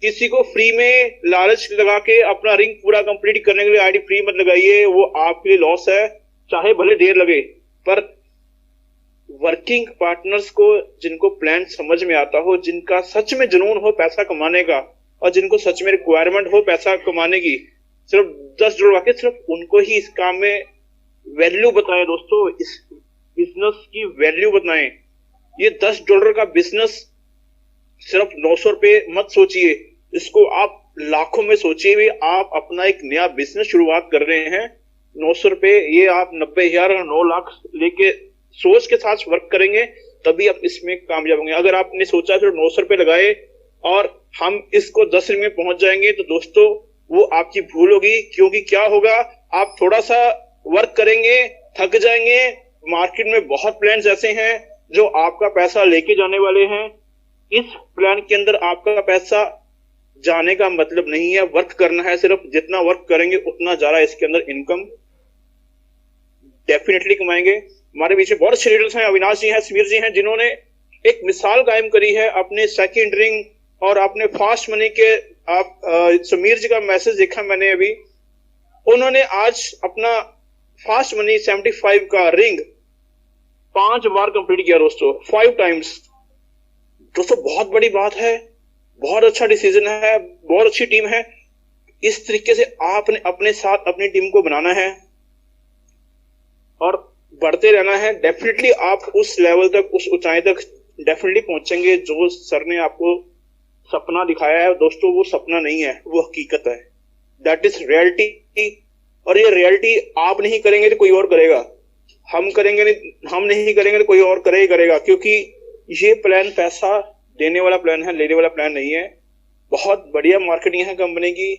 किसी को फ्री में लालच लगा के अपना रिंग पूरा कंप्लीट करने के लिए आईडी फ्री मत लगाइए, वो आपके लिए लॉस है, चाहे भले देर लगे। पर वर्किंग पार्टनर्स को, जिनको प्लान समझ में आता हो, जिनका सच में जुनून हो पैसा कमाने का और जिनको सच में रिक्वायरमेंट हो पैसा कमाने की, सिर्फ 10 डॉलर के सिर्फ उनको ही इस काम में वैल्यू बताएं दोस्तों, इस बिजनेस की वैल्यू बताएं। ये $10 का बिजनेस सिर्फ 900 रुपए मत सोचिए, इसको आप लाखों में सोचिए भी, आप अपना एक नया बिजनेस शुरुआत कर रहे हैं, 900 रुपए, ये आप 90,000 और 9 लाख लेके सोच के साथ वर्क करेंगे तभी आप इसमें कामयाब होंगे। अगर आपने सोचा फिर 900 रुपए लगाए और हम इसको 10 रुपए में पहुंच जाएंगे, तो दोस्तों वो आपकी भूल होगी। क्योंकि क्या होगा, आप थोड़ा सा वर्क करेंगे, थक जाएंगे। मार्केट में बहुत प्लान्स ऐसे हैं जो आपका पैसा लेके जाने वाले हैं। इस प्लान के अंदर आपका पैसा जाने का मतलब नहीं है, वर्क करना है। सिर्फ जितना वर्क करेंगे उतना ज्यादा इसके अंदर इनकम डेफिनेटली कमाएंगे। हमारे बीच में बहुत अच्छे लीडर्स हैं, अविनाश जी हैं, समीर जी हैं, जिन्होंने एक मिसाल कायम करी है अपने सेकंड रिंग और अपने फास्ट मनी के। आप समीर जी का मैसेज देखा मैंने अभी, उन्होंने आज अपना फास्ट मनी 75 का रिंग 5 बार कंप्लीट किया दोस्तों, 5 टाइम्स। दोस्तों बहुत बड़ी बात है, बहुत अच्छा डिसीजन है, बहुत अच्छी टीम है। इस तरीके से आपने अपने साथ अपनी टीम को बनाना है और बढ़ते रहना है। डेफिनेटली आप उस लेवल तक, उस ऊंचाई तक डेफिनेटली पहुंचेंगे जो सर ने आपको सपना दिखाया है। दोस्तों वो सपना नहीं है, वो हकीकत है, दैट इज रियलिटी। और ये रियलिटी आप नहीं करेंगे तो कोई और करेगा, हम करेंगे नहीं, हम नहीं करेंगे तो कोई और करेगा। क्योंकि ये प्लान पैसा देने वाला प्लान है, लेने वाला प्लान नहीं है। बहुत बढ़िया मार्केटिंग है कंपनी की,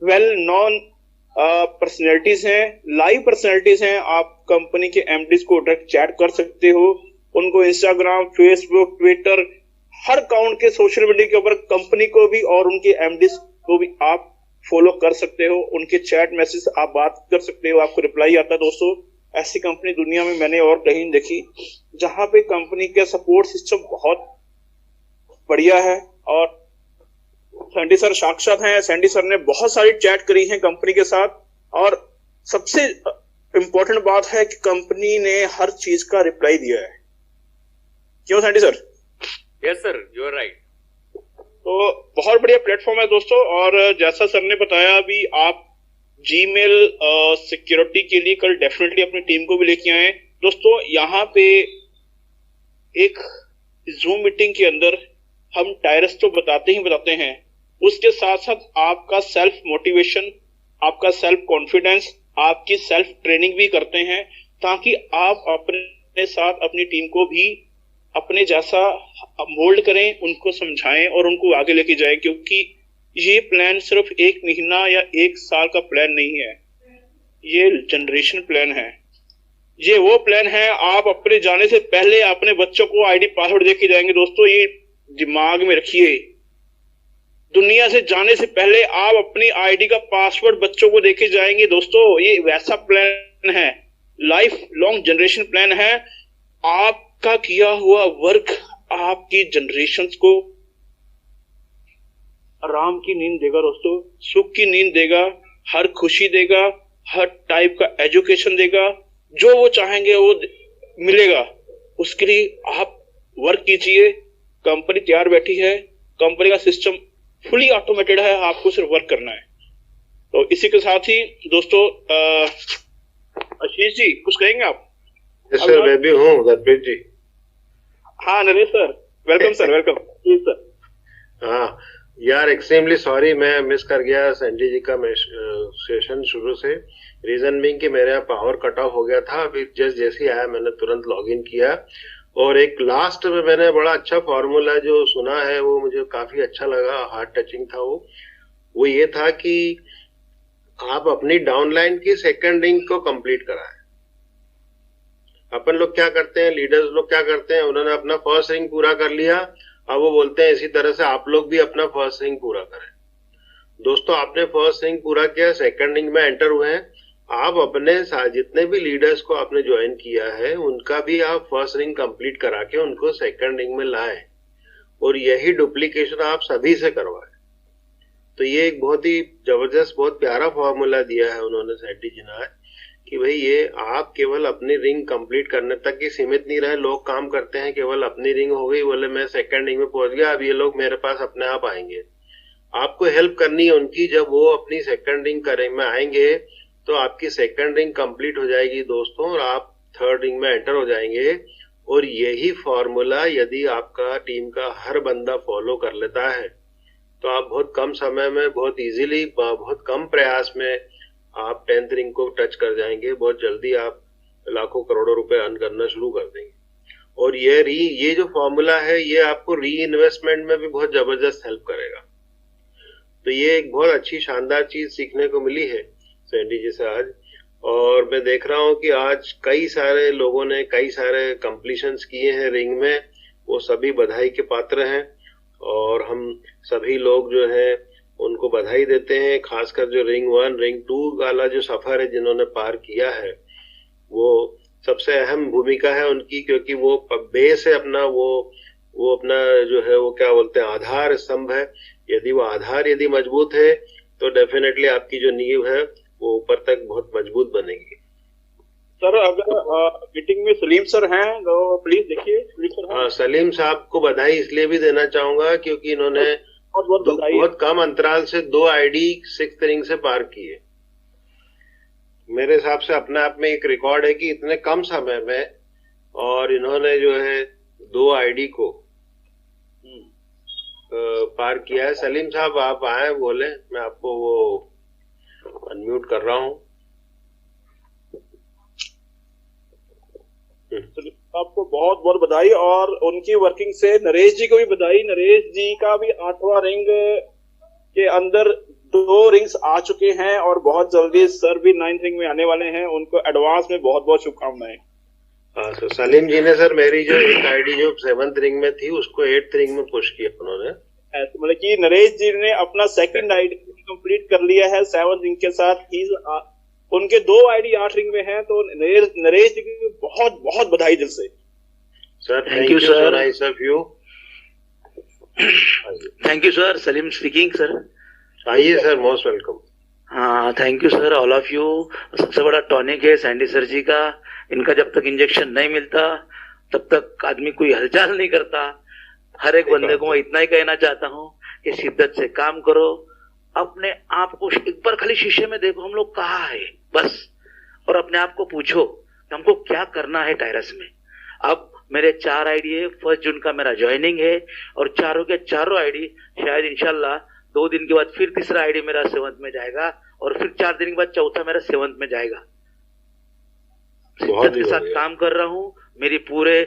वेल नॉन पर्सनैलिटीज हैं, लाइव पर्सनैलिटीज हैं। आप कंपनी के एमडीज को डायरेक्ट चैट कर सकते हो, उनको इंस्टाग्राम, फेसबुक, ट्विटर, हर अकाउंट के सोशल मीडिया के ऊपर कंपनी को भी और उनके एमडीज को भी आप फॉलो कर सकते हो। उनके चैट मैसेज आप बात कर सकते हो, आपको रिप्लाई आता है। दोस्तों ऐसी कंपनी दुनिया में मैंने और कहीं नहीं देखी, जहां पे कंपनी का सपोर्ट सिस्टम बहुत बढ़िया है। और सैंडी सर साक्षात हैं, सैंडी सर ने बहुत सारी चैट करी है कंपनी के साथ। और सबसे इंपॉर्टेंट बात है कि कंपनी ने हर चीज का रिप्लाई दिया है। क्यों Sandy sir? Yes sir, you are right. तो बहुत बढ़िया प्लेटफॉर्म है दोस्तों। और जैसा सर ने बताया अभी, आप जीमेल सिक्योरिटी के लिए कल डेफिनेटली अपनी टीम को भी लेके आए। दोस्तों यहाँ पे एक जूम मीटिंग के अंदर हम टायरस तो बताते ही बताते हैं, उसके साथ साथ आपका सेल्फ मोटिवेशन, आपका सेल्फ कॉन्फिडेंस, आपकी सेल्फ ट्रेनिंग भी करते हैं, ताकि आप अपने साथ अपनी टीम को भी अपने जैसा मोल्ड करें, उनको समझाएं और उनको आगे लेके जाएं। क्योंकि ये प्लान सिर्फ 1 महीना या 1 साल का प्लान नहीं है, ये जनरेशन प्लान है। ये वो प्लान है, आप अपने जाने से पहले अपने बच्चों को आईडी पासवर्ड दे के जाएंगे। दोस्तों ये दिमाग में रखिए, दुनिया से जाने से पहले आप अपनी आईडी का पासवर्ड बच्चों को देके जाएंगे। दोस्तों ये वैसा प्लान है, लाइफ लॉन्ग जनरेशन प्लान है। आपका किया हुआ वर्क आपकी जनरेशंस को आराम की नींद देगा दोस्तों, सुख की नींद देगा, हर खुशी देगा, हर टाइप का एजुकेशन देगा, जो वो चाहेंगे वो मिलेगा। उसके लिए आप वर्क कीजिए। कंपनी तैयार बैठी है, कंपनी का सिस्टम फुली ऑटोमेटेड है, आपको सिर्फ वर्क करना है। तो इसी के साथ ही दोस्तों आशीष जी कुछ कहेंगे आप? सर मैं भी हूँ दरप्रीत जी। हाँ Naresh sir, welcome sir, welcome ji sir. हाँ यार, एक्सट्रीमली सॉरी, मैं मिस कर गया सैंडी जी का सेशन शुरू से। रीजन बीइंग कि मेरे यहाँ पावर कट ऑफ हो गया था। अभी जैसे ही आया मैंने तुरंत लॉग इन किया। और एक लास्ट में मैंने बड़ा अच्छा फॉर्मूला जो सुना है वो मुझे काफी अच्छा लगा, हार्ट टचिंग था। वो ये था कि आप अपनी डाउनलाइन की सेकंड रिंग को कंप्लीट कराएं। अपन लोग क्या करते हैं, लीडर्स लोग क्या करते हैं, उन्होंने अपना फर्स्ट रिंग पूरा कर लिया, अब वो बोलते हैं इसी तरह से आप लोग भी अपना फर्स्ट रिंग पूरा करें। दोस्तों आपने फर्स्ट रिंग पूरा किया, सेकंड रिंग में एंटर हुए हैं, आप अपने साथ जितने भी लीडर्स को आपने ज्वाइन किया है उनका भी आप फर्स्ट रिंग कंप्लीट करा के उनको सेकंड रिंग में लाएं और यही डुप्लीकेशन आप सभी से करवाएं। तो ये एक बहुत ही जबरदस्त, बहुत प्यारा फॉर्मूला दिया है उन्होंने सैंडी जी ने कि भाई ये आप केवल अपनी रिंग कंप्लीट करने तक ही सीमित नहीं रहे। लोग काम करते हैं केवल अपनी रिंग हो गई, बोले मैं सेकंड रिंग में पहुंच गया, अब ये लोग मेरे पास अपने आप आएंगे। आपको हेल्प करनी है उनकी, जब वो अपनी सेकंड रिंग में आएंगे तो आपकी सेकंड रिंग कंप्लीट हो जाएगी दोस्तों और आप थर्ड रिंग में एंटर हो जाएंगे। और यही फॉर्मूला यदि आपका टीम का हर बंदा फॉलो कर लेता है तो आप बहुत कम समय में, बहुत इजीली, बहुत कम प्रयास में आप 10th रिंग को टच कर जाएंगे। बहुत जल्दी आप लाखों करोड़ों रुपए अर्न करना शुरू कर देंगे। और ये जो फॉर्मूला है, ये आपको री इन्वेस्टमेंट में भी बहुत जबरदस्त हेल्प करेगा। तो ये एक बहुत अच्छी शानदार चीज सीखने को मिली है सैंडी जी से आज। और मैं देख रहा हूं कि आज कई सारे लोगों ने कई सारे कंप्लीशंस किए हैं रिंग में, वो सभी बधाई के पात्र हैं। और हम सभी लोग जो है उनको बधाई देते हैं, खासकर जो रिंग 1 रिंग 2 वाला जो सफर है जिन्होंने पार किया है, वो सबसे अहम भूमिका है उनकी, क्योंकि वो बेस है अपना, वो अपना जो है वो क्या बोलते हैं, आधार स्तंभ है। यदि वो आधार यदि मजबूत है तो डेफिनेटली आपकी जो नींव है वो ऊपर तक बहुत मजबूत बनेगी। सर अगर मीटिंग में सलीम सर हैं तो प्लीज देखिए। सलीम सर हैं? हाँ, सलीम साहब को बधाई इसलिए भी देना चाहूंगा क्योंकि इन्होंने बहुत कम अंतराल से 2 आईडी 6th रिंग से पार किए। मेरे हिसाब से अपने आप में एक रिकॉर्ड है कि इतने कम समय में और इन्होंने जो है 2 आईडी को पार किया है। सलीम साहब आप आए, बोले, मैं आपको वो अनम्यूट कर रहा हूं। आपको बहुत बहुत बधाई और उनकी वर्किंग से नरेश जी को भी बधाई। नरेश जी का भी 8वां रिंग के अंदर 2 रिंग्स आ चुके हैं और बहुत जल्दी सर भी 9th रिंग में आने वाले हैं। उनको एडवांस में बहुत बहुत शुभकामनाएं। हाँ सर, सलीम जी ने सर मेरी जो एक आईडी जो 7th रिंग में थी उसको 8th रिंग में पुश किया उन्होंने। ऐसे मतलब कि नरेश जी ने अपना 2nd आईडी कंप्लीट कर लिया है 7th रिंग के साथ। उनके 2 आईडी 8 रिंग में हैं, तो नरेश जी की बहुत बहुत बधाई दिल से। Sir thank you sir, nice of you. Thank you sir, Salim speaking sir. आइए सर, मोस्ट वेलकम। हाँ, thank you sir, all of you. सबसे बड़ा टॉनिक है सैंडी सर जी का। इनका जब तक इंजेक्शन नहीं मिलता तब तक आदमी कोई हलचल नहीं करता। हर एक बंदे को मैं इतना ही कहना चाहता हूँ कि शिद्दत से काम करो, अपने आप को एक बार खाली शीशे में देखो हम लोग कहाँ है बस, और अपने आप को पूछो कि हमको क्या करना है टायरस में। अब मेरे 4 आईडी है, 1 जून का मेरा ज्वाइनिंग है और चारों के चारों आईडी शायद इंशाल्लाह 2 दिन के बाद फिर तीसरा आईडी मेरा 7th में जाएगा और फिर 4 दिन के बाद चौथा मेरा 7th में जाएगा। शिद्दत के साथ काम कर रहा हूँ। मेरी पूरे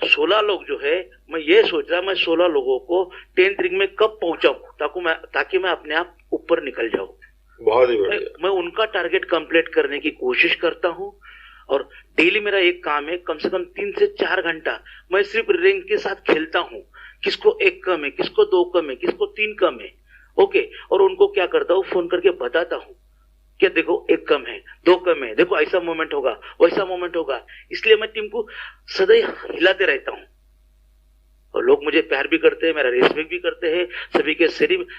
16 लोग जो है, मैं ये सोच रहा मैं 16 लोगों को 10th रिंग में कब पहुंचाऊं ताकि मैं अपने आप ऊपर निकल जाऊं। बहुत ही बढ़िया। मैं उनका टारगेट कंप्लीट करने की कोशिश करता हूं और डेली मेरा एक काम है, कम से कम 3 से 4 घंटा मैं सिर्फ रिंग के साथ खेलता हूं। किसको 1 कम है, किसको 2 कम है, किसको 3 कम है, ओके। और उनको क्या करता हूँ, फोन करके बताता हूँ कि देखो 1 कम है, 2 कम है, देखो ऐसा मोमेंट होगा, वैसा मोमेंट होगा। इसलिए मैं टीम को सदैव हिलाते रहता हूँ और लोग मुझे प्यार भी करते हैं, मेरा रेस्पेक्ट भी करते हैं।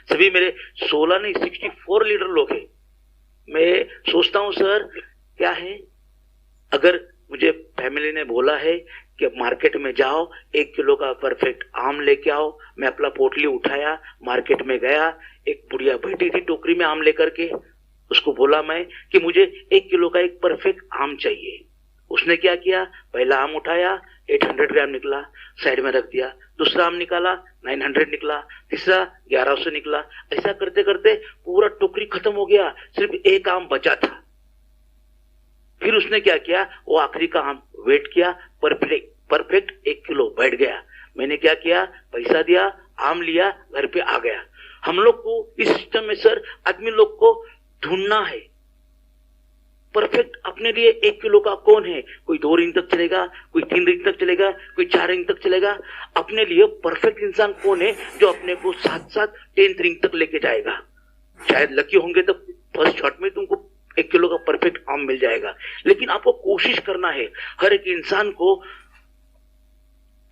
सभी मेरे 16 नहीं 64 लीडर लोग हैं। मैं सोचता हूँ सर क्या है, अगर मुझे फैमिली ने बोला है कि मार्केट में जाओ 1 किलो का परफेक्ट आम लेके आओ, मैं अपना पोटली उठाया, मार्केट में गया, एक बुढ़िया बैठी थी टोकरी में आम लेकर के, उसको बोला मैं कि मुझे 1 किलो का एक परफेक्ट आम चाहिए। उसने क्या किया, पहला आम उठाया, 800 ग्राम निकला, साइड में रख दिया। दूसरा आम निकाला, 900 निकला। तीसरा 1100 निकला। ऐसा करते करते पूरा टोकरी खत्म हो गया, सिर्फ 1 आम बचा था। फिर उसने क्या किया, वो आखिरी का आम वेट किया, परफेक्ट 1 किलो बैठ गया। मैंने क्या किया, पैसा दिया, आम लिया, घर पे आ गया। हम लोग को इस सिस्टम में सर आदमी लोग को ढूंढना है परफेक्ट अपने लिए। 1 किलो का कौन है, कोई 2 रिंग तक चलेगा, कोई 3 रिंग तक चलेगा, कोई 4 रिंग तक चलेगा। अपने लिए परफेक्ट इंसान कौन है जो अपने को साथ 10th रिंग तक लेके जाएगा। शायद लकी होंगे तो फर्स्ट शॉट में तुमको 1 किलो का परफेक्ट आम मिल जाएगा, लेकिन आपको कोशिश करना है। हर एक इंसान को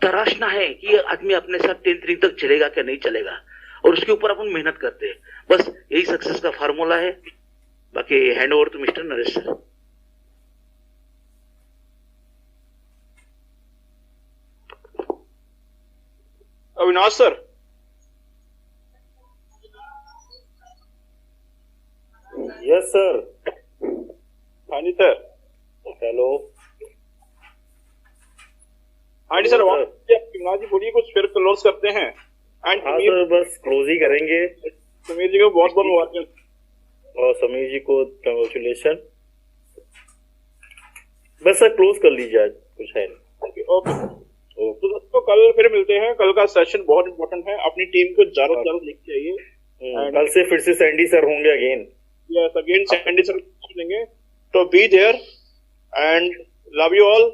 तराशना है कि ये आदमी अपने साथ 10th रिंग तक चलेगा क्या नहीं चलेगा, और उसके ऊपर अपन मेहनत करते हैं। बस यही सक्सेस का फार्मूला है। बाकी hand over to mister Naresh sir. Avinash sir. Yes sir. हाँ जी सर। हेलो। हाँ जी सर। अविनाश जी बोलिए, कुछ फिर क्लोज करते हैं। एंड हाँ सर, बस क्लोज ही करेंगे। समीर जी को बहुत बहुत मुबारक और समीर जी को कंग्रेचुलेशन। बस सर क्लोज कर लीजिए, आज कुछ है नहीं। ओके तो दोस्तों कल फिर मिलते हैं। कल का सेशन बहुत इंपॉर्टेंट है, अपनी टीम को ज्यादा से ज्यादा लेके आइए। कल से फिर से सैंडी सर होंगे again. Yes again Sandy sir मिलेंगे, तो be there and love you all.